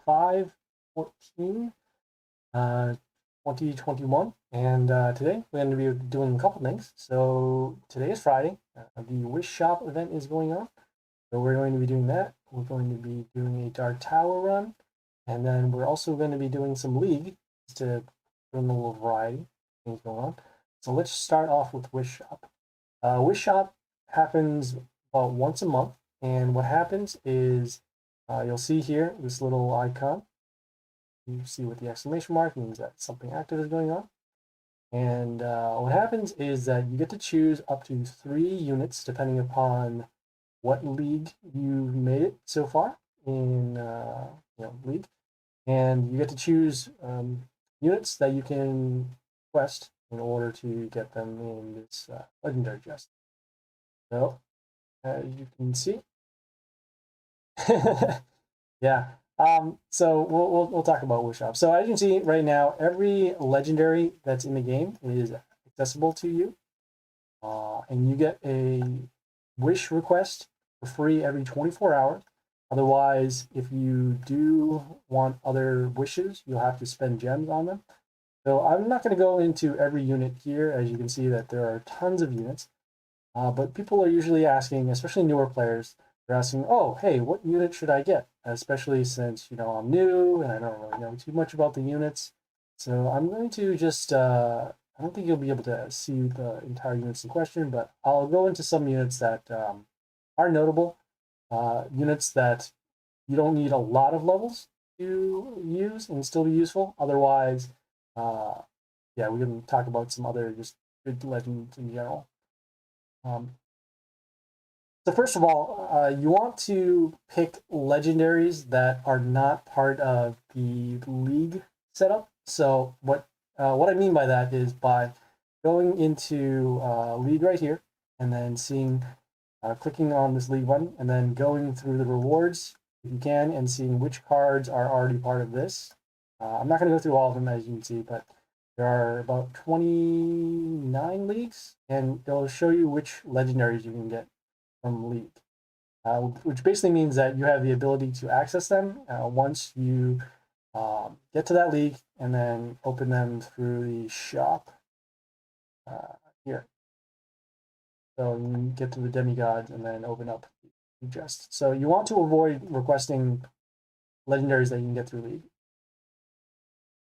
5/14, 2021, and today we're going to be doing a couple things. So today is Friday. The Wish Shop event is going on, so we're going to be doing that. We're going to be doing a Dark Tower run, and then we're also going to be doing some League just to bring a little variety of things going on. So let's start off with Wish Shop. Wish Shop happens about once a month, and what happens is you'll see here this little icon. You see with the exclamation mark means that something active is going on. And what happens is that you get to choose up to 3 units depending upon what league you've made it so far in league, and you get to choose units that you can quest in order to get them in this legendary chest. So as you can see, yeah. So we'll talk about Wish Shop. So as you can see right now, every legendary that's in the game is accessible to you, and you get a wish request for free every 24 hours. Otherwise, if you do want other wishes, you'll have to spend gems on them. So I'm not going to go into every unit here. As you can see, that there are tons of units, but people are usually asking, especially newer players, they're asking, "Oh, hey, what unit should I get?" Especially since I'm new and I don't really know too much about the units. So I'm going to just I don't think you'll be able to see the entire units in question, but I'll go into some units that are notable, units that you don't need a lot of levels to use and still be useful. Otherwise, uh, yeah, we can talk about some other just good legends in general. Um, so first of all, you want to pick legendaries that are not part of the league setup. So what I mean by that is by going into league right here, and then seeing clicking on this league button, and then going through the rewards if you can, and seeing which cards are already part of this. I'm not going to go through all of them as you can see, but there are about 29 leagues, and it'll show you which legendaries you can get from league, which basically means that you have the ability to access them once you get to that league, and then open them through the shop here. So you get to the demigods and then open up the chest. So you want to avoid requesting legendaries that you can get through league.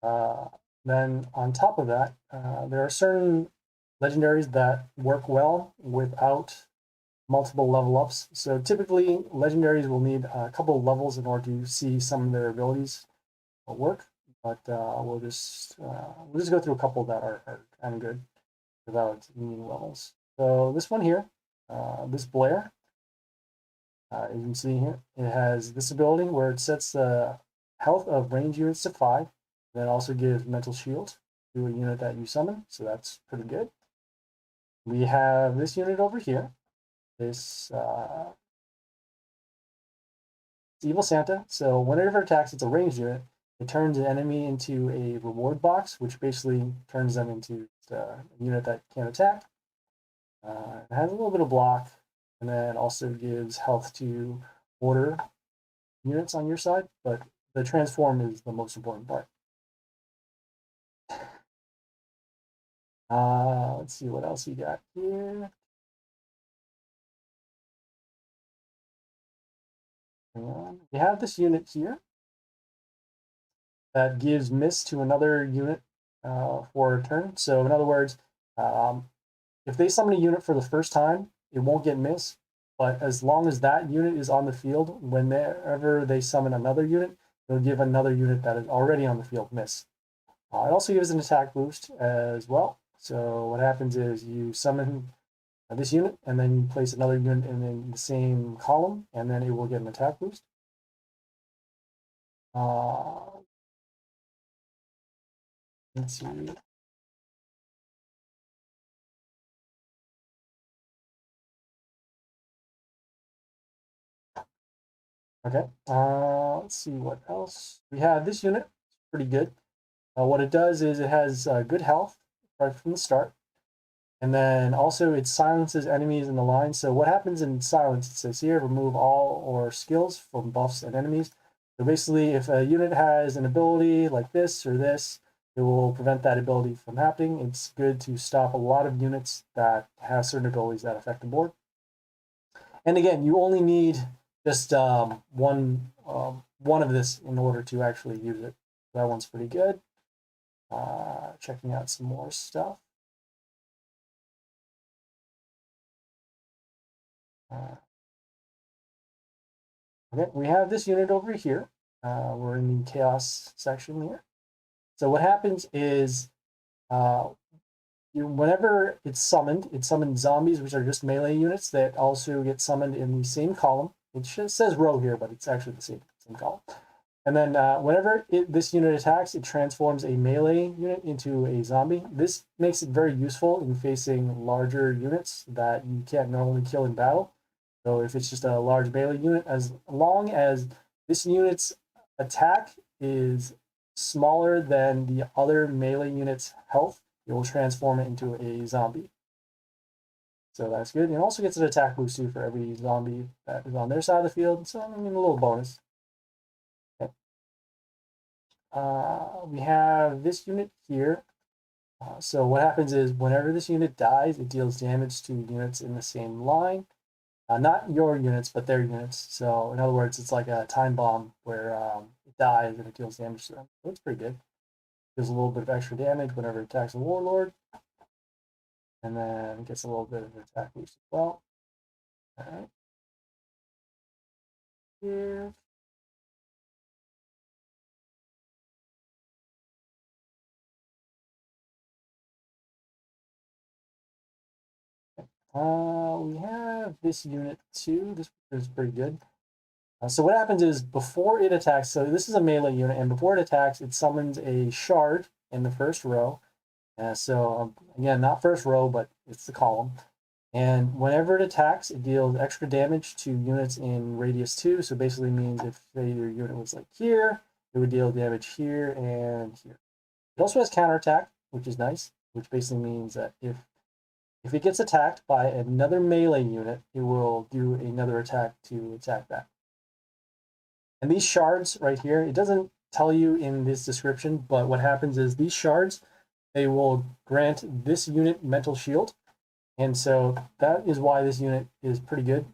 Uh, then on top of that, there are certain legendaries that work well without multiple level ups. So typically, legendaries will need a couple of levels in order to see some of their abilities work. But we'll just go through a couple that are kind of good without needing levels. So this one here, this Blair, you can see here, it has this ability where it sets the health of range units to 5. That also gives mental shield to a unit that you summon, so that's pretty good. We have this unit over here, this Evil Santa. So whenever it attacks, it's a ranged unit. It turns an enemy into a reward box, which basically turns them into a unit that can't attack. It has a little bit of block, and then also gives health to order units on your side, but the transform is the most important part. Let's see what else we got here. We have this unit here that gives miss to another unit for a turn. So in other words, if they summon a unit for the first time, it won't get miss. But as long as that unit is on the field, whenever they summon another unit, it'll give another unit that is already on the field miss. It also gives an attack boost as well. So what happens is you summon this unit, and then you place another unit in the same column, and then it will get an attack boost. Let's see. Okay. Let's see what else. We have this unit. It's pretty good. What it does is it has good health right from the start. And then also it silences enemies in the line. So what happens in silence, it says here, remove all or skills from buffs and enemies. So basically, if a unit has an ability like this or this, it will prevent that ability from happening. It's good to stop a lot of units that have certain abilities that affect the board. And again, you only need just one of this in order to actually use it. That one's pretty good. Checking out some more stuff. Okay, we have this unit over here. We're in the chaos section here. So what happens is whenever it's summoned, it summons zombies, which are just melee units that also get summoned in the same column. It says row here, but it's actually the same column. And then whenever this unit attacks, it transforms a melee unit into a zombie. This makes it very useful in facing larger units that you can't normally kill in battle. So if it's just a large melee unit, as long as this unit's attack is smaller than the other melee unit's health, it will transform it into a zombie. So that's good. It also gets an attack boost too for every zombie that is on their side of the field. So I mean, a little bonus. Okay. We have this unit here. So what happens is whenever this unit dies, it deals damage to units in the same line. Not your units, but their units. So in other words, it's like a time bomb where it dies and it deals damage to them. So it's pretty good. There's a little bit of extra damage whenever it attacks a warlord. And then it gets a little bit of an attack boost as well. All right. Here. We have this unit too. This is pretty good. So what happens is before it attacks, so this is a melee unit, and before it attacks, it summons a shard in the first row. Again, not first row, but it's the column. And whenever it attacks, it deals extra damage to units in radius 2. So basically means if say your unit was like here, it would deal damage here and here. It also has counterattack, which is nice, which basically means that if it gets attacked by another melee unit, it will do another attack to attack that. And these shards right here, it doesn't tell you in this description, but what happens is these shards, they will grant this unit mental shield. And so that is why this unit is pretty good.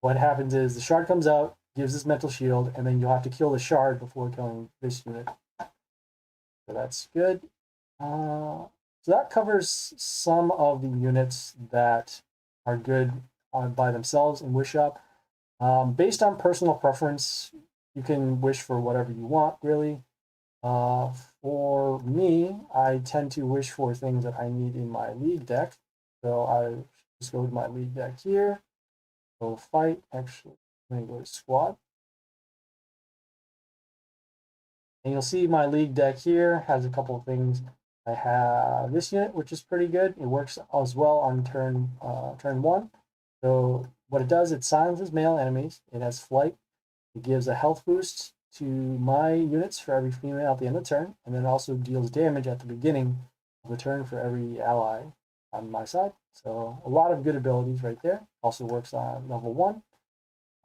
What happens is the shard comes out, gives this mental shield, and then you'll have to kill the shard before killing this unit. So that's good. So that covers some of the units that are good by themselves in Wish Up. Based on personal preference, you can wish for whatever you want, really. For me, I tend to wish for things that I need in my league deck. So I just go to my league deck here, go fight. Actually, let me go to squad. And you'll see my league deck here has a couple of things. I have this unit, which is pretty good. It works as well on turn 1. So what it does, it silences male enemies. It has flight. It gives a health boost to my units for every female at the end of the turn, and then also deals damage at the beginning of the turn for every ally on my side. So a lot of good abilities right there. Also works on level 1.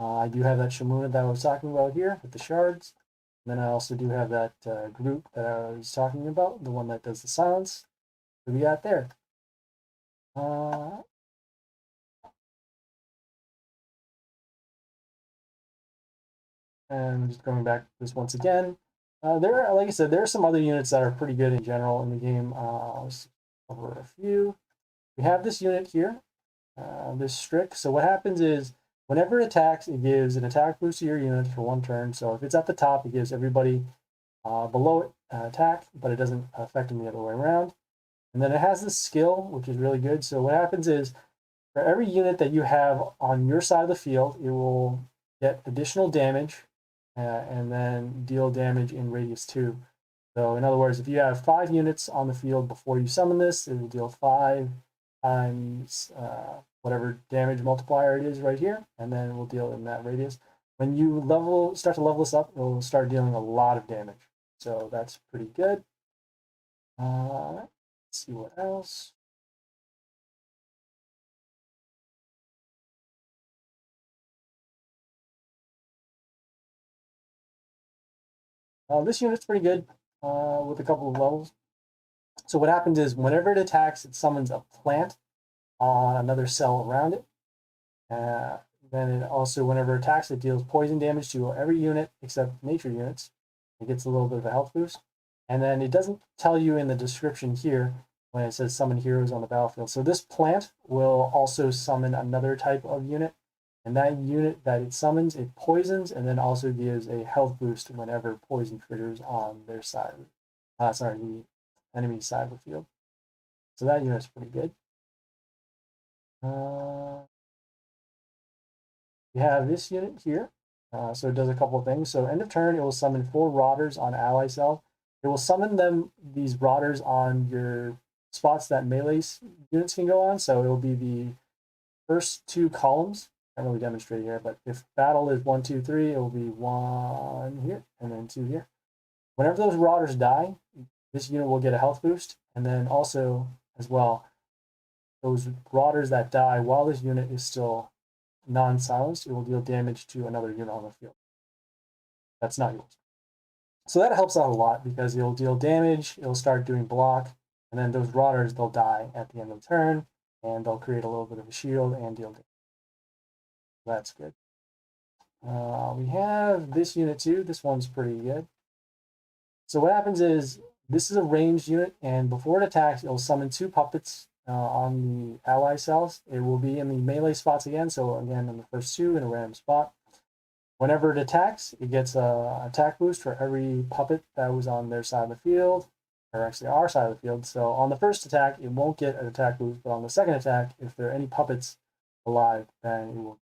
I do have that Shamuna that I was talking about here with the shards. And then I also do have that group that I was talking about, the one that does the silence. So we got there. And just going back to this once again, like I said, there are some other units that are pretty good in general in the game. Let's cover a few. We have this unit here, this Strick. So what happens is whenever it attacks, it gives an attack boost to your unit for 1 turn. So if it's at the top, it gives everybody below it attack, but it doesn't affect them the other way around. And then it has this skill, which is really good. So what happens is for every unit that you have on your side of the field, it will get additional damage and then deal damage in radius 2. So in other words, if you have 5 units on the field before you summon this, it will deal 5 times whatever damage multiplier it is right here, and then it will deal in that radius. When you start to level this up, it will start dealing a lot of damage. So that's pretty good. Let's see what else. This unit's pretty good with a couple of levels. So what happens is whenever it attacks, it summons a plant on another cell around it. Then it also, whenever it attacks, it deals poison damage to every unit except nature units. It gets a little bit of a health boost. And then it doesn't tell you in the description here when it says summon heroes on the battlefield. So this plant will also summon another type of unit. And that unit that it summons, it poisons and then also gives a health boost whenever poison triggers on their side. The enemy side of the field. So that unit's pretty good. We have this unit here. So it does a couple of things. So end of turn, it will summon 4 Rotters on ally cell. It will summon these Rotters on your spots that melee units can go on. So it will be the first 2 columns. I can't really demonstrate here, but if battle is 1, 2, 3, it will be 1 here and then 2 here. Whenever those Rotters die, this unit will get a health boost. And then also, as well, those Rotters that die while this unit is still non-silenced, it will deal damage to another unit on the field. That's not yours. So that helps out a lot because it'll deal damage, it'll start doing block, and then those Rotters, they'll die at the end of the turn, and they'll create a little bit of a shield and deal damage. That's good. We have this unit too. This one's pretty good. So what happens is, this is a ranged unit, and before it attacks, it'll summon 2 puppets on the ally cells. It will be in the melee spots again, so again, in the first 2 in a random spot. Whenever it attacks, it gets an attack boost for every puppet that was on their side of the field, or actually our side of the field. So on the first attack, it won't get an attack boost, but on the second attack, if there are any puppets alive, then it will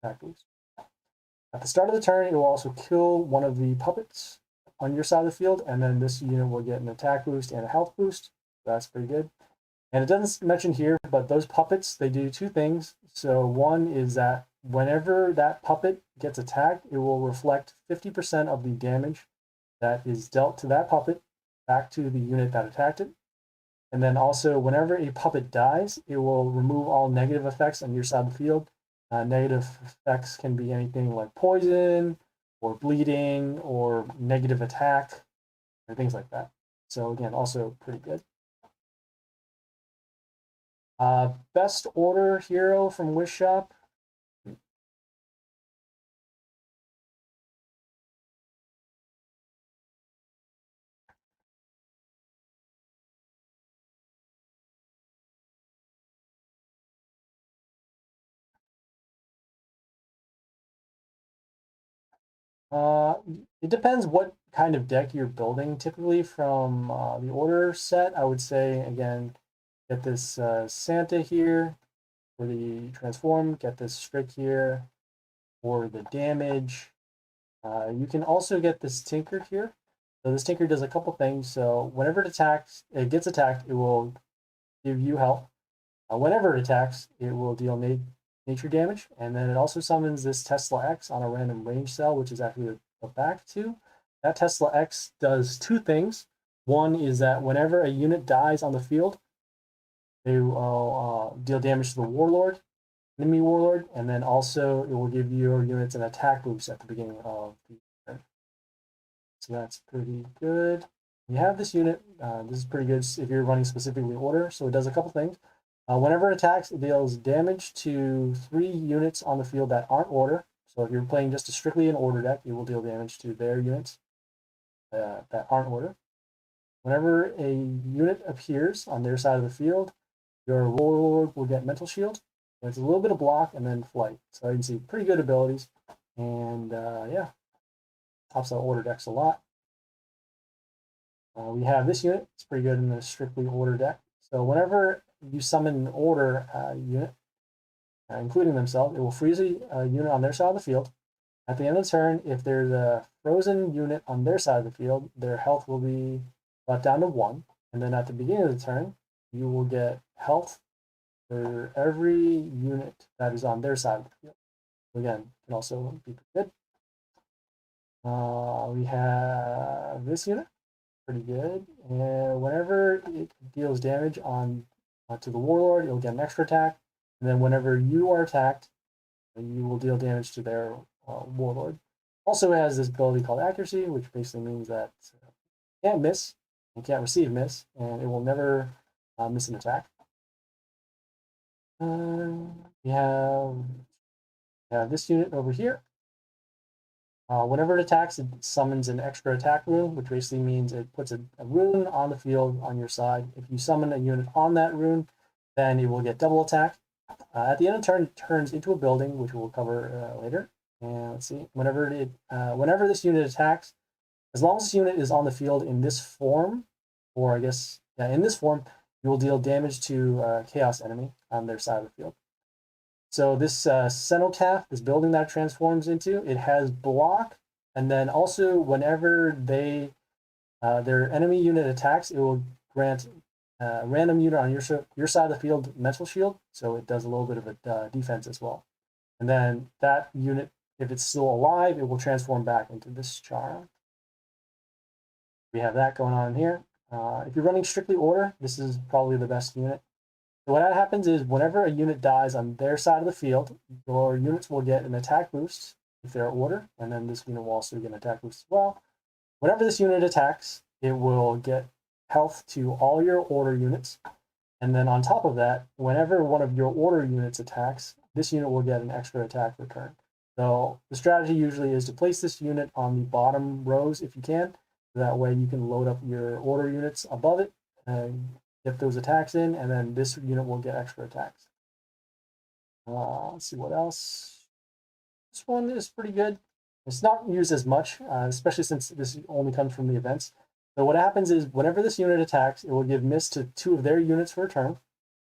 get an attack boost. At the start of the turn, it will also kill one of the puppets on your side of the field, and then this unit will get an attack boost and a health boost. That's pretty good. And it doesn't mention here, but those puppets, they do 2 things. So one is that whenever that puppet gets attacked, it will reflect 50% of the damage that is dealt to that puppet back to the unit that attacked it. And then also, whenever a puppet dies, it will remove all negative effects on your side of the field. Negative effects can be anything like poison, or bleeding, or negative attack, or things like that. So again, also pretty good. Best order hero from Wish Shop. It depends what kind of deck you're building. Typically from the order set, I would say, again, get this Santa here for the transform, get this Strick here for the damage. You can also get this Tinker here. So this Tinker does a couple things. So whenever it gets attacked, it will give you health. Whenever it attacks, it will deal nature damage, and then it also summons this Tesla X on a random range cell, which is actually the back 2. That Tesla X does 2 things. One is that whenever a unit dies on the field, they will deal damage to the Warlord, enemy Warlord, and then also it will give your units an attack boost at the beginning of the turn. So that's pretty good. You have this unit. This is pretty good if you're running specifically order. So it does a couple things. Whenever it attacks, it deals damage to 3 units on the field that aren't order. So if you're playing just strictly an order deck, it will deal damage to their units that aren't order. Whenever a unit appears on their side of the field, your Warlord will get Mental Shield. It's a little bit of block and then flight. So you can see pretty good abilities. And yeah, helps out order decks a lot. We have this unit. It's pretty good in the strictly order deck. So whenever you summon an order unit, including themselves, it will freeze a unit on their side of the field. At the end of the turn, if there's a frozen unit on their side of the field, their health will be brought down to 1. And then at the beginning of the turn, you will get health for every unit that is on their side of the field. So again, can also be good. We have this unit, pretty good. And whenever it deals damage on to the Warlord, it'll get an extra attack. And then whenever you are attacked, you will deal damage to their Warlord. Also has this ability called accuracy, which basically means that you can't miss, you can't receive miss, and it will never miss an attack. We have this unit over here. Whenever it attacks, it summons an extra attack rune, which basically means it puts a rune on the field on your side. If you summon a unit on that rune, then it will get double attack. At the end of the turn, it turns into a building, which we'll cover later. And let's see, whenever this unit attacks, as long as this unit is on the field in this form, or I guess in this form, you will deal damage to a chaos enemy on their side of the field. So this cenotaph, this building that it transforms into, it has block, and then also whenever their enemy unit attacks, it will grant a random unit on your side of the field mental shield, so it does a little bit of a defense as well. And then that unit, if it's still alive, it will transform back into this charm. We have that going on here. If you're running strictly order, this is probably the best unit. So what happens is whenever a unit dies on their side of the field, your units will get an attack boost if they're order, and then this unit will also get an attack boost as well. Whenever this unit attacks, it will get health to all your order units. And then on top of that, whenever one of your order units attacks, this unit will get an extra attack return. So the strategy usually is to place this unit on the bottom rows if you can. So that way you can load up your order units above it and get those attacks in, and then this unit will get extra attacks. Let's see what else. This one is pretty good. It's not used as much, especially since this only comes from the events. So what happens is whenever this unit attacks, it will give miss to 2 of their units for a turn,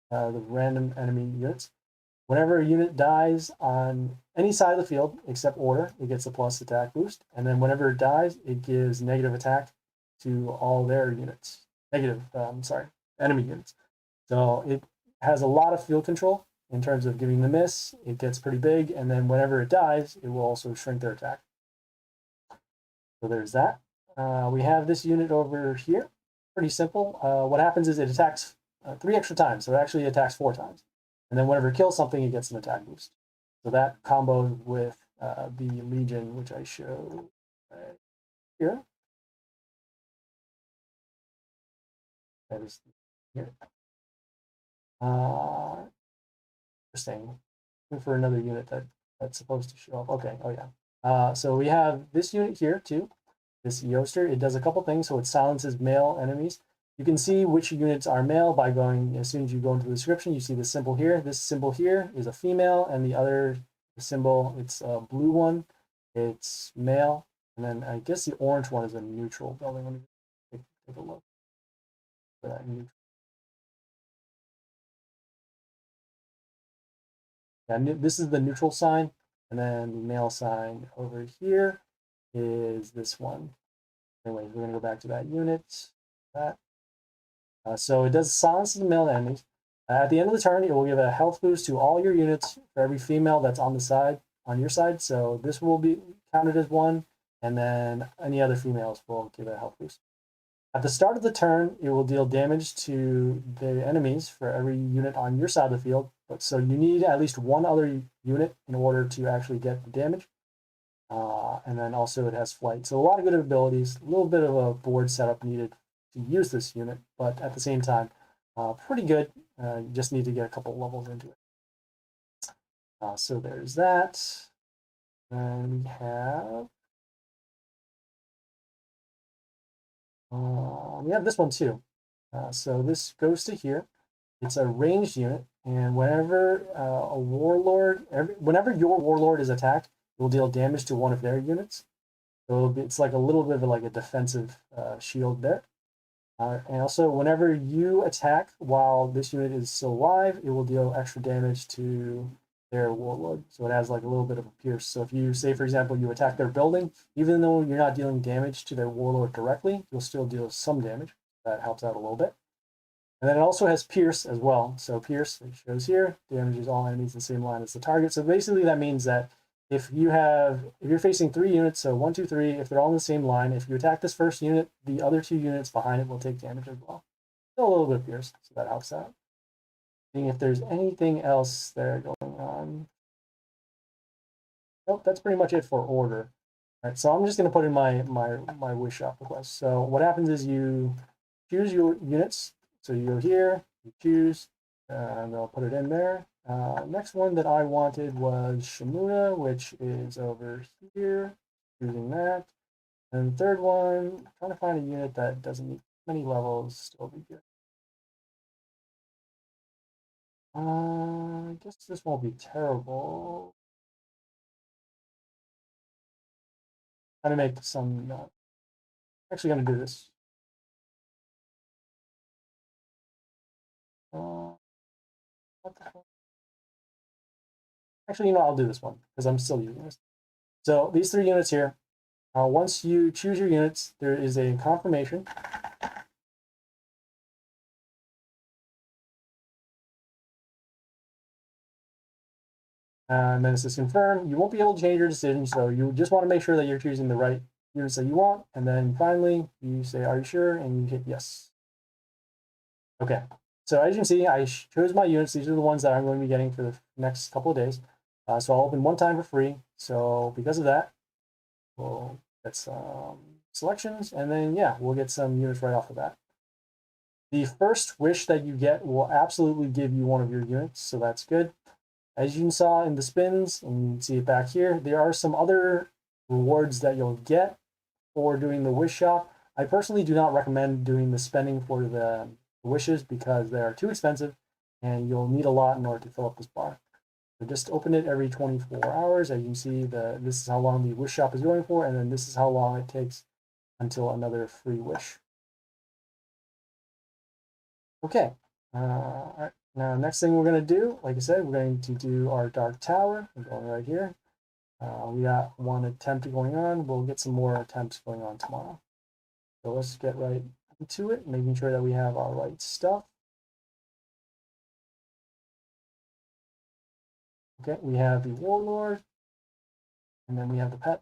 the random enemy units. Whenever a unit dies on any side of the field except order, it gets a plus attack boost. And then whenever it dies, it gives negative attack to all their units. Enemy units. So it has a lot of field control in terms of giving the miss. It gets pretty big, and then whenever it dies, it will also shrink their attack. So there's that. We have this unit over here. Pretty simple. What happens is it attacks 3 extra times, so it actually attacks 4 times. And then whenever it kills something, it gets an attack boost. So that comboed with the Legion, which I show right here. That is here. Interesting. Looking for another unit that's supposed to show up. Okay. Oh yeah. So we have this unit here too. This Yoster. It does a couple things. So it silences male enemies. You can see which units are male by going, as soon as you go into the description, you see the symbol here. This symbol here is a female, and the other symbol, it's a blue one, it's male. And then I guess the orange one is a neutral building. Let me take a look for that neutral. Yeah, this is the neutral sign, and then the male sign over here is this one. Anyways, we're going to go back to that unit. So it does silence the male enemies. At the end of the turn, it will give a health boost to all your units for every female that's on your side. So this will be counted as 1, and then any other females will give a health boost. At the start of the turn, it will deal damage to the enemies for every unit on your side of the field. So you need at least 1 other unit in order to actually get the damage. And then also it has flight. So a lot of good abilities, a little bit of a board setup needed to use this unit, but at the same time, pretty good. You just need to get a couple levels into it. So there's that. And we have this one too. So this goes to here. It's a ranged unit, and whenever whenever your warlord is attacked, it will deal damage to 1 of their units. So it's like a little bit of like a defensive shield there. And also, whenever you attack while this unit is still alive, it will deal extra damage to their warlord. So it has like a little bit of a pierce. So if you say, for example, you attack their building, even though you're not dealing damage to their warlord directly, you'll still deal some damage. That helps out a little bit. And then it also has pierce as well. So pierce, it shows here, damages all enemies in the same line as the target. So basically that means that if you're facing 3 units, so 1, 2, 3, if they're all in the same line, if you attack this first unit, the other 2 units behind it will take damage as well. Still a little bit of pierce, so that helps out. Seeing if there's anything else there going on. Nope, that's pretty much it for order. All right, so I'm just going to put in my wish shop request. So what happens is you choose your units. So you go here, you choose, and I'll put it in there. Next one that I wanted was Shamuna, which is over here. Choosing that. And the third one, I'm trying to find a unit that doesn't need many levels. Still be good. I guess this won't be terrible. I'm gonna make some. Actually, gonna do this. What the hell? Actually, I'll do this one because I'm still using this. So these three units here. Once you choose your units, there is a confirmation. And then it says confirm. You won't be able to change your decision, so you just want to make sure that you're choosing the right units that you want. And then finally, you say, are you sure? And you hit yes. Okay. So as you can see, I chose my units. These are the ones that I'm going to be getting for the next couple of days. So I'll open one time for free. So because of that, we'll get some selections. And then, yeah, we'll get some units right off the bat. The first wish that you get will absolutely give you one of your units. So that's good. As you saw in the spins, and you can see it back here, there are some other rewards that you'll get for doing the wish shop. I personally do not recommend doing the spending for the wishes because they are too expensive and you'll need a lot in order to fill up this bar. So just open it every 24 hours. As you can see, this is how long the wish shop is going for, and then this is how long it takes until another free wish. Okay. All right. Now, next thing we're going to do, like I said, we're going to do our Dark Tower. I'm going right here. We got one attempt going on. We'll get some more attempts going on tomorrow. So let's get right into it, making sure that we have our right stuff. Okay, we have the Warlord, and then we have the pet.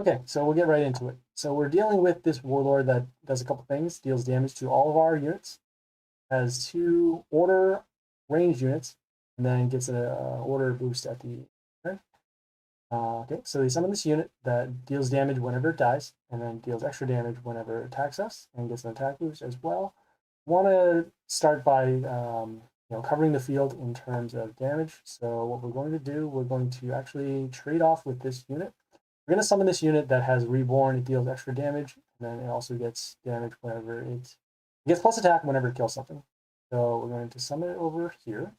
Okay, so we'll get right into it. So we're dealing with this Warlord that does a couple things, deals damage to all of our units, has 2 order ranged units, and then gets an order boost at the turn. Okay, so they summon this unit that deals damage whenever it dies, and then deals extra damage whenever it attacks us, and gets an attack boost as well. Want to start by covering the field in terms of damage. So what we're going to do, we're going to actually trade off with this unit. We're going to summon this unit that has Reborn. It deals extra damage, and then it also gets damage whenever it gets plus attack whenever it kills something. So we're going to summon it over here.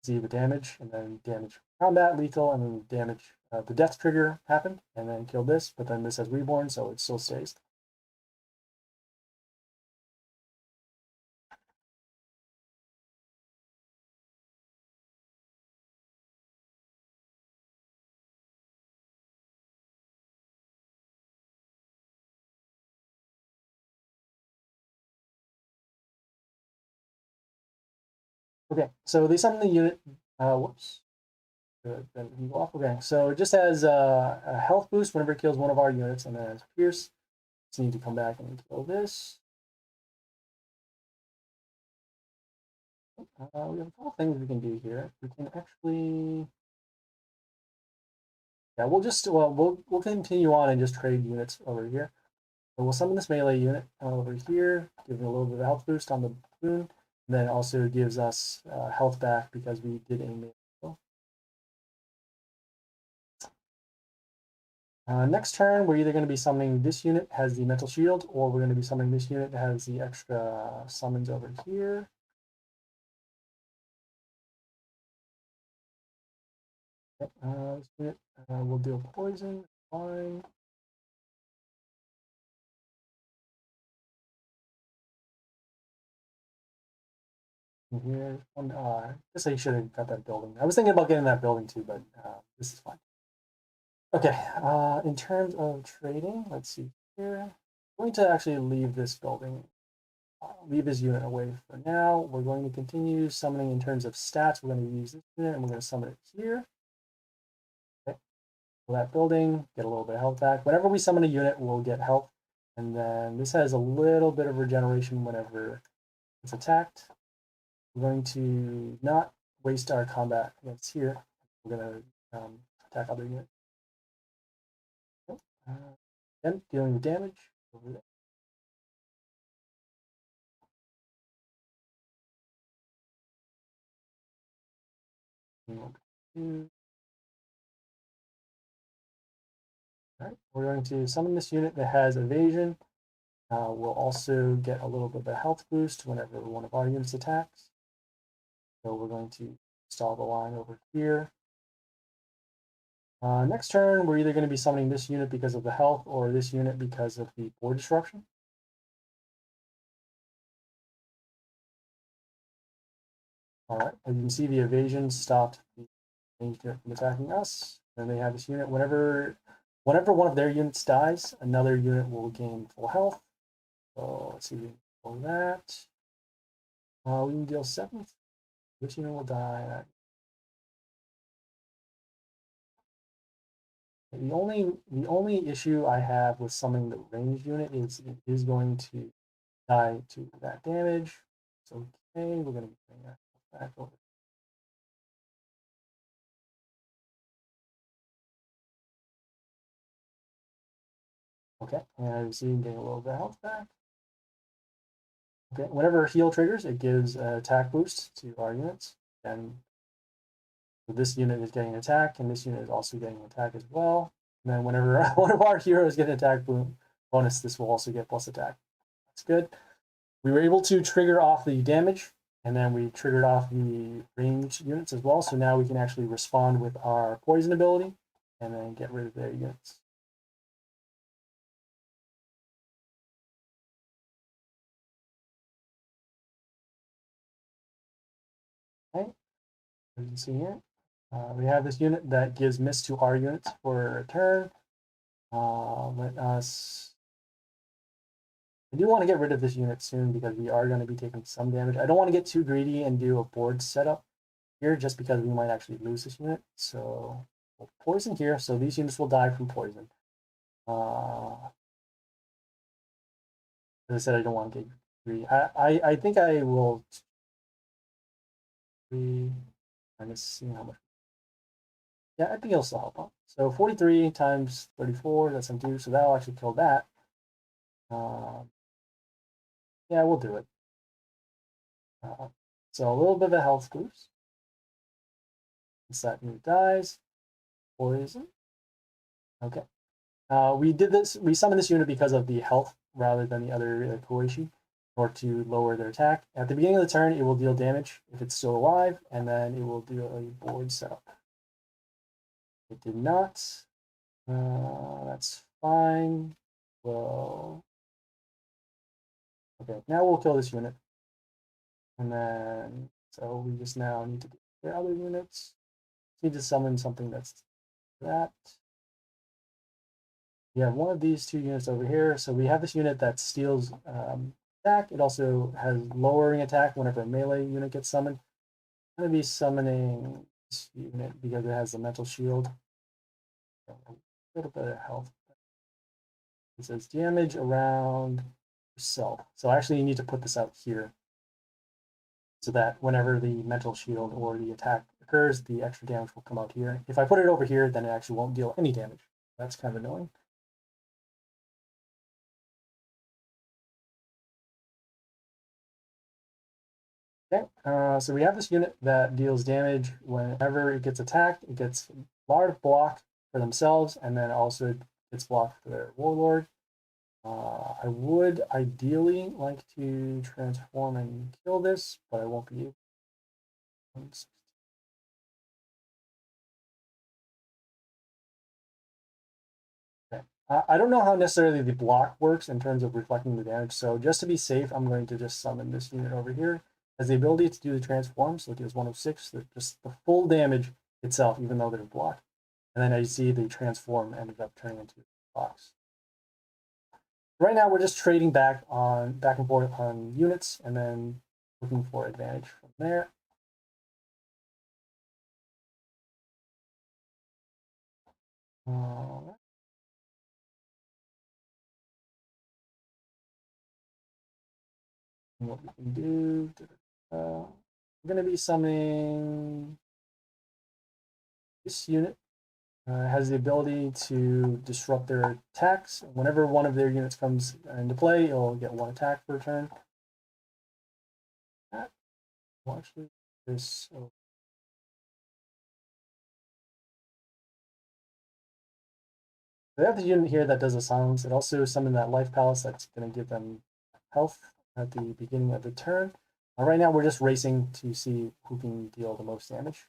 See the damage, and then damage combat, lethal, and then damage. The death trigger happened, and then killed this, but then this has Reborn, so it still stays. Okay, so they summon the unit. Whoops. Then we go off. Okay, so it just has a health boost whenever it kills one of our units, and then it's Pierce. So need to come back and kill this. We have a couple things we can do here. We can actually, yeah, we'll continue on and just trade units over here. So we'll summon this melee unit over here, giving a little bit of health boost on the boon, and then it also gives us health back because we did a melee. Next turn, we're either going to be summoning this unit has the mental shield, or we're going to be summoning this unit that has the extra summons over here. This unit will deal poison. Fine. Here, I guess I should have got that building. I was thinking about getting that building too, but this is fine. Okay, in terms of trading, let's see here. I'm going to actually leave this building, leave this unit away for now. We're going to continue summoning in terms of stats. We're going to use this unit and we're going to summon it here. that building, get a little bit of health back. Whenever we summon a unit, we'll get health. And then this has a little bit of regeneration whenever it's attacked. We're going to not waste our combat against here. We're going to attack other units. Again, dealing the damage over there. All right, we're going to summon this unit that has evasion. We'll also get a little bit of a health boost whenever one of our units attacks. So we're going to install the line over here. Next turn, we're either going to be summoning this unit because of the health or this unit because of the board disruption. All right, as you can see, the evasion stopped the ranged unit from attacking us. Then they have this unit. Whenever one of their units dies, another unit will gain full health. So let's see if we can pull that. We can deal 7. Which unit will die? The only issue I have with summoning the ranged unit is it is going to die to that damage. It's okay. We're going to bring that back over. Okay, and you see getting a little bit of health back. Okay, whenever heal triggers, it gives an attack boost to our units, and this unit is getting an attack, and this unit is also getting an attack as well. And then whenever one of our heroes get an attack bonus, this will also get plus attack. That's good. We were able to trigger off the damage, and then we triggered off the ranged units as well. So now we can actually respond with our poison ability, and then get rid of their units. Okay, as you can see here, we have this unit that gives miss to our units for a turn. Let us. I do want to get rid of this unit soon because we are going to be taking some damage. I don't want to get too greedy and do a board setup here just because we might actually lose this unit. So we'll poison here. So these units will die from poison. As I said, I don't want to get greedy. I think I will. I'm just seeing how much. Yeah, I think it'll still help out. So 43 times 34, that's 2. So that'll actually kill that. Yeah, we'll do it. So a little bit of a health boost. Once that unit dies, poison. Okay. We did this. We summoned this unit because of the health rather than the other Koishi, or to lower their attack. At the beginning of the turn, it will deal damage if it's still alive, and then it will do a board setup. It did not. That's fine. Well, okay. Now we'll kill this unit, and then so we just now need to get their other units. Need to summon something that's that. We have one of these 2 units over here. So we have this unit that steals attack. It also has lowering attack whenever a melee unit gets summoned. I'm going to be summoning this unit because it has the mental shield. A little bit of health. It says damage around yourself. So actually you need to put this out here so that whenever the mental shield or the attack occurs, the extra damage will come out here. If I put it over here, then it actually won't deal any damage. That's kind of annoying. Okay, so we have this unit that deals damage whenever it gets attacked. It gets large block for themselves, and then also gets blocked for their warlord. I would ideally like to transform and kill this, but I won't be able. Okay. I don't know how necessarily the block works in terms of reflecting the damage, so just to be safe, I'm going to just summon this unit over here. Has the ability to do the transform, so it deals 106, just the full damage itself, even though they're blocked. And then as you see, the transform ended up turning into a box. Right now, we're just trading back and forth on units, and then looking for advantage from there. What we can do. We're going to be summoning this unit. Has the ability to disrupt their attacks. Whenever one of their units comes into play, it'll get one attack per turn. Well, actually, this. Oh. They have the unit here that does a silence. It also summons that life palace that's going to give them health at the beginning of the turn. Right now, we're just racing to see who can deal the most damage.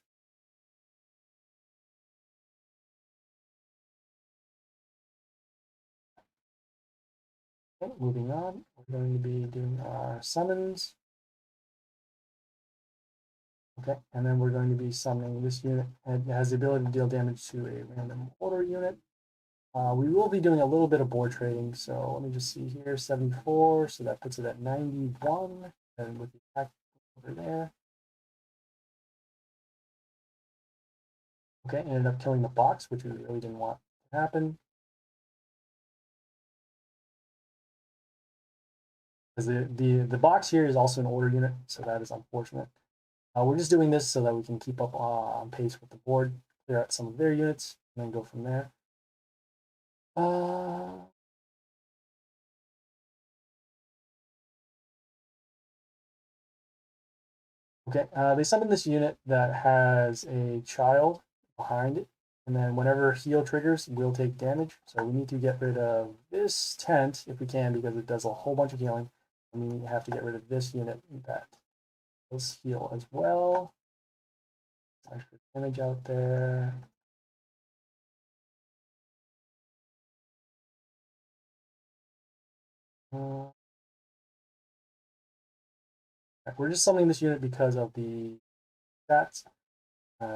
Okay, moving on, we're going to be doing our summons. Okay, and then we're going to be summoning this unit. It has the ability to deal damage to a random order unit. We will be doing a little bit of board trading. So let me just see here, 74. So that puts it at 91. And with the attack over there. Okay, ended up killing the box, which we really didn't want to happen. Because the box here is also an order unit, so that is unfortunate. We're just doing this so that we can keep up on pace with the board, clear out some of their units, and then go from there. Okay, they summon this unit that has a child behind it, and then whenever heal triggers, we'll take damage. So we need to get rid of this tent if we can, because it does a whole bunch of healing. And we have to get rid of this unit that does heal as well. Extra damage out there. We're just summoning this unit because of the stats.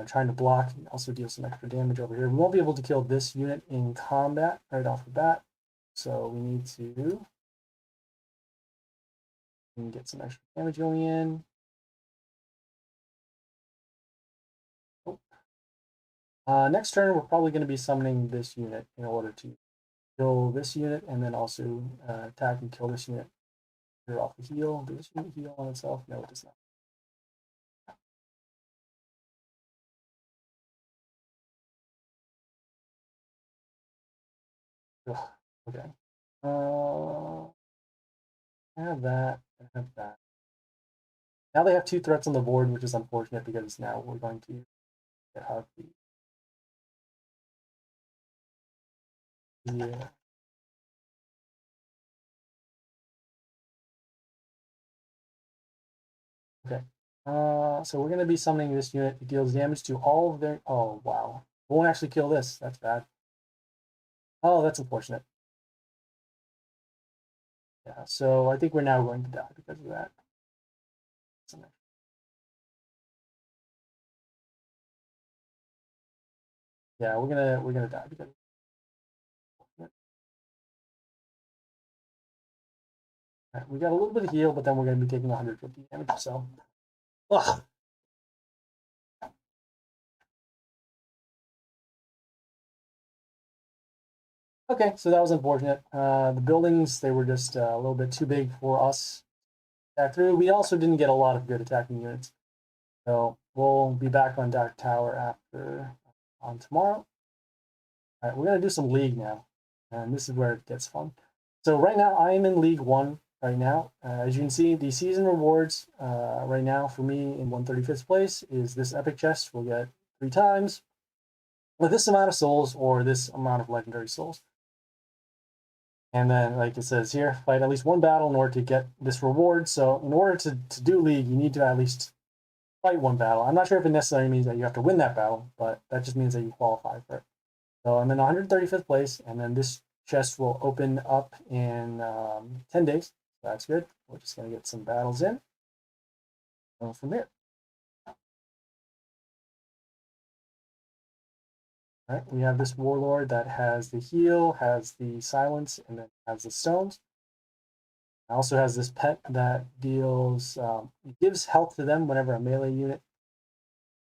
Trying to block and also deal some extra damage over here. We won't be able to kill this unit in combat right off the bat, so we need to get some extra damage going in. Next turn, we're probably going to be summoning this unit in order to kill this unit, and then also attack and kill this unit. Clear off the heal. Does this unit heal on itself? No, it does not. Ugh, okay. I have that. I have that. Now they have two threats on the board, which is unfortunate because now we're going to have the yeah. Okay. So we're going to be summoning this unit. It deals damage to all of their. Oh wow! It won't actually kill this. That's bad. Oh, that's unfortunate. Yeah. So I think we're now going to die because of that. Yeah, we're gonna die because. Right, we got a little bit of heal, but then we're going to be taking 150 damage. So, ugh. Okay, so that was unfortunate. The buildings, they were just a little bit too big for us to attack through. We also didn't get a lot of good attacking units. So we'll be back on Dark Tower after on tomorrow. All right, we're going to do some League now. And this is where it gets fun. So right now, I am in League 1 right now. As you can see, the season rewards right now for me in 135th place is this epic chest. We'll get 3 times with this amount of souls or this amount of legendary souls. And then, like it says here, fight at least one battle in order to get this reward. So in order to do League, you need to at least fight one battle. I'm not sure if it necessarily means that you have to win that battle, but that just means that you qualify for it. So I'm in 135th place, and then this chest will open up in 10 days. So that's good. We're just going to get some battles in. Go from here. All right, we have this warlord that has the heal, has the silence, and then has the stones. It also has this pet that deals, gives health to them whenever a melee unit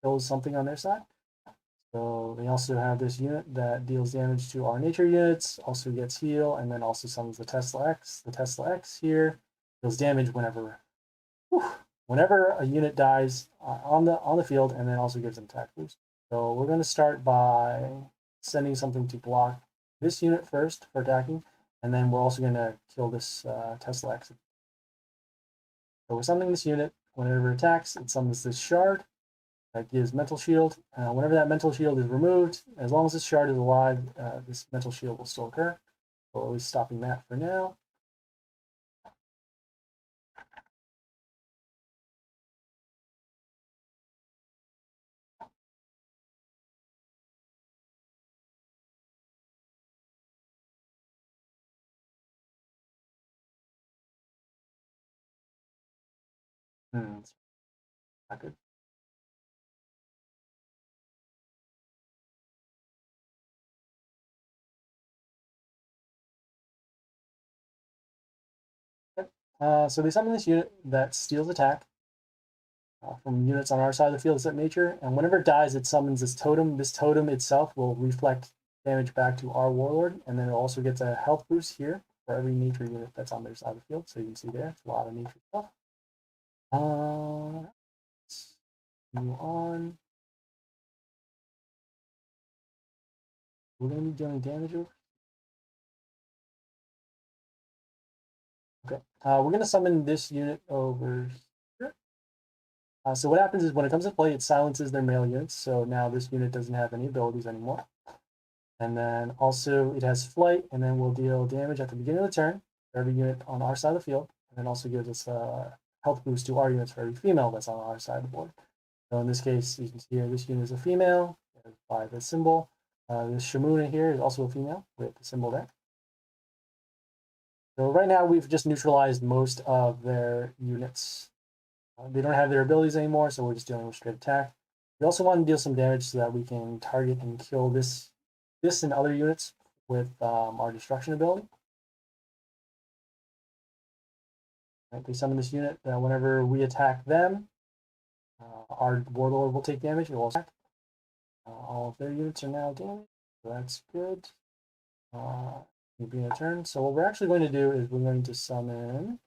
kills something on their side. So they also have this unit that deals damage to our nature units, also gets heal, and then also summons the Tesla X. The Tesla X here deals damage whenever a unit dies on the field, and then also gives them attack boost. So we're going to start by sending something to block this unit first for attacking, and then we're also going to kill this Tesla X. So we're summoning this unit. Whenever it attacks, it summons this shard that gives mental shield. Whenever that mental shield is removed, as long as this shard is alive, this mental shield will still occur. So at least stopping that for now. It's not good. So they summon this unit that steals attack from units on our side of the field except nature, and whenever it dies, it summons this totem. This totem itself will reflect damage back to our warlord, and then it also gets a health boost here for every nature unit that's on their side of the field. So you can see there, it's a lot of nature stuff. Let's move on. We're going to be dealing damage over. Okay, we're going to summon this unit over here. So what happens is when it comes to play, it silences their male units. So now this unit doesn't have any abilities anymore. And then also it has flight, and then we'll deal damage at the beginning of the turn for every unit on our side of the field, and then also gives us a health boost to our units for every female that's on our side of the board. So in this case, you can see here this unit is a female by the symbol. This Shamuna here is also a female with the symbol there. So right now we've just neutralized most of their units. They don't have their abilities anymore, so we're just dealing with straight attack. We also want to deal some damage so that we can target and kill this and other units with our destruction ability. Right, they summon this unit. Whenever we attack them, our warlord will take damage. It will attack. All of their units are now damaged, so that's good. Being a turn. So what we're actually going to do is we're going to summon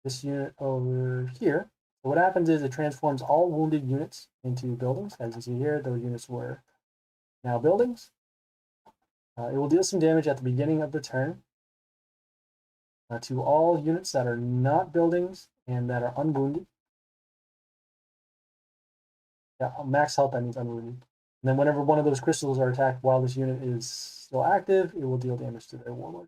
this unit over here. So what happens is it transforms all wounded units into buildings. As you see here, those units were now buildings. It will deal some damage at the beginning of the turn to all units that are not buildings and that are unwounded. Yeah, max health, that means unwounded. And then whenever one of those crystals are attacked while this unit is still active, it will deal damage to their warlord.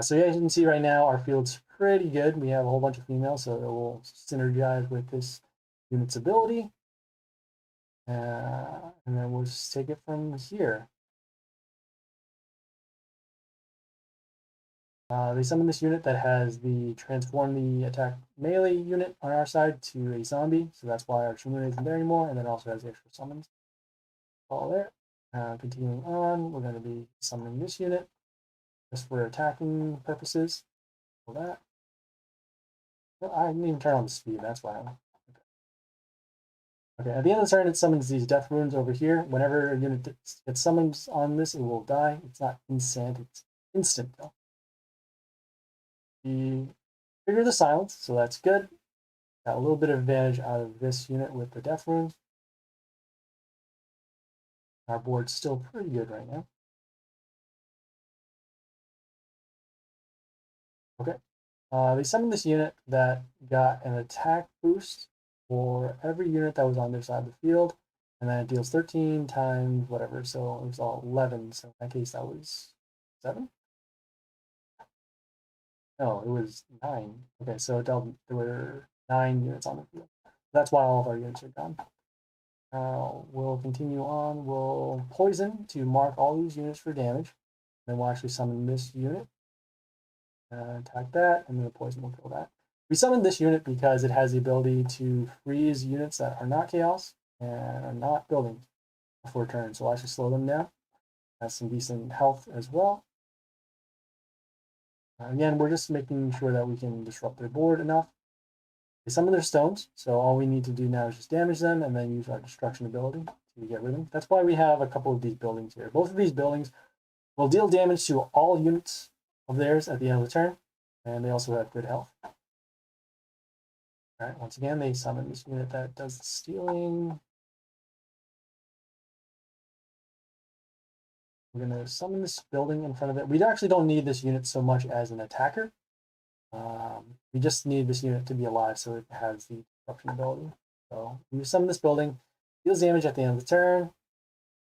So yeah, as you can see right now, our field's pretty good. We have a whole bunch of females, so it will synergize with this unit's ability. And then we'll just take it from here. They summon this unit that has the transform the attack melee unit on our side to a zombie, so that's why our Shamuna isn't there anymore, and then also has the extra summons. All there. Continuing on, we're going to be summoning this unit just for attacking purposes. For that. Well, I didn't even turn on the speed, that's why. Okay, at the end of the turn, it summons these death runes over here. Whenever a unit gets summoned on this, it will die. It's not instant, it's instant though. We trigger the silence, so that's good. Got a little bit of advantage out of this unit with the death runes. Our board's still pretty good right now. Okay. They summoned this unit that got an attack boost for every unit that was on their side of the field, and then it deals 13 times whatever, so it was all 11. So in that case, that was 7? No, it was 9. Okay, so it dealt, there were 9 units on the field. That's why all of our units are gone. We'll continue on. We'll poison to mark all these units for damage. Then we'll actually summon this unit. Attack that, and then the poison will kill that. We summoned this unit because it has the ability to freeze units that are not chaos and are not buildings before turn. So I'll actually slow them down. Has some decent health as well. Again, we're just making sure that we can disrupt their board enough. Some of their stones, so all we need to do now is just damage them and then use our destruction ability to get rid of them. That's why we have a couple of these buildings here. Both of these buildings will deal damage to all units of theirs at the end of the turn, and they also have good health. All right, once again, they summon this unit that does the stealing. We're going to summon this building in front of it. We actually don't need this unit so much as an attacker. We just need this unit to be alive so it has the disruption ability. So we summon this building, deals damage at the end of the turn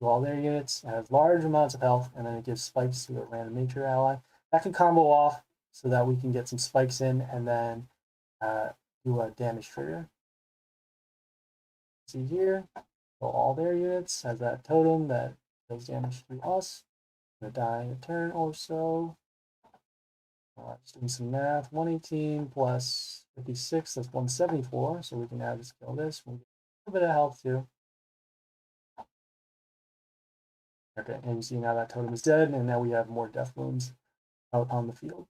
to all their units, has large amounts of health, and then it gives spikes to a random nature ally. That can combo off so that we can get some spikes in and then do a damage trigger. See here, so all their units has that totem that does damage to us. Gonna die in a turn or so. Just doing some math. 118 plus 56, that's 174. So we can now just kill this. We'll get a little bit of health too. Okay, and you see now that totem is dead, and now we have more death wounds out on the field.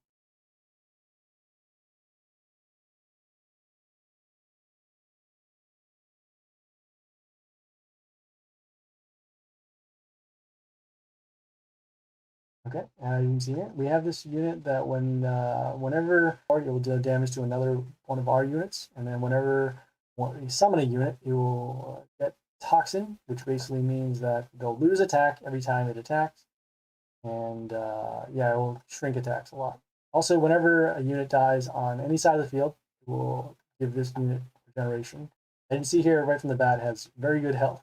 Okay, you can see it. We have this unit that whenever it will do damage to another one of our units, and then whenever you summon a unit, it will get toxin, which basically means that they'll lose attack every time it attacks, and yeah, it will shrink attacks a lot. Also, whenever a unit dies on any side of the field, it will give this unit regeneration. And you see here, right from the bat, it has very good health.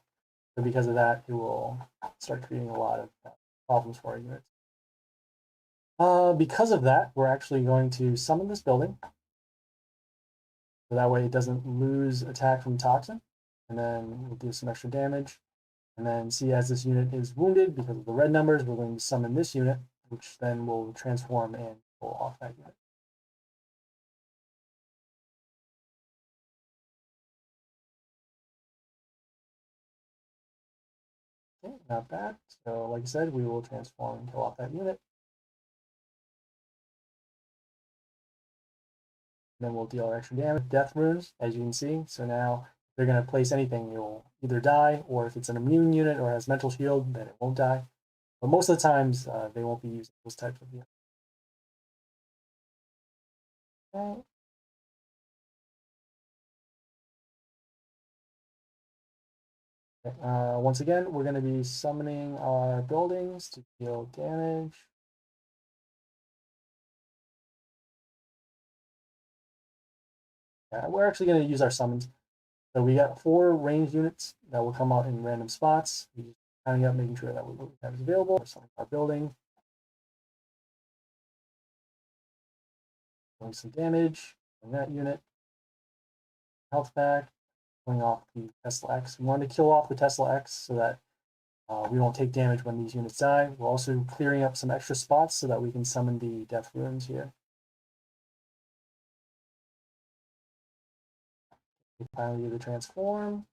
So because of that, it will start creating a lot of problems for our units. Because of that, we're actually going to summon this building. So that way it doesn't lose attack from toxin. And then we'll do some extra damage. And then see, as this unit is wounded because of the red numbers, we're going to summon this unit, which then will transform and pull off that unit. Okay, not bad. So like I said, we will transform and kill off that unit. Then we'll deal extra damage. Death runes, as you can see. So now if they're going to place anything, you'll either die, or if it's an immune unit or has mental shield, then it won't die. But most of the times, they won't be using those types of units. Okay. Once again, we're going to be summoning our buildings to deal damage. We're actually going to use our summons. So we got 4 ranged units that will come out in random spots. We just counting up, making sure that what we have is available. We're summoning our building. Doing some damage on that unit. Health back. Going off the Tesla X. We want to kill off the Tesla X so that we don't take damage when these units die. We're also clearing up some extra spots so that we can summon the death runes here. We finally do the transform.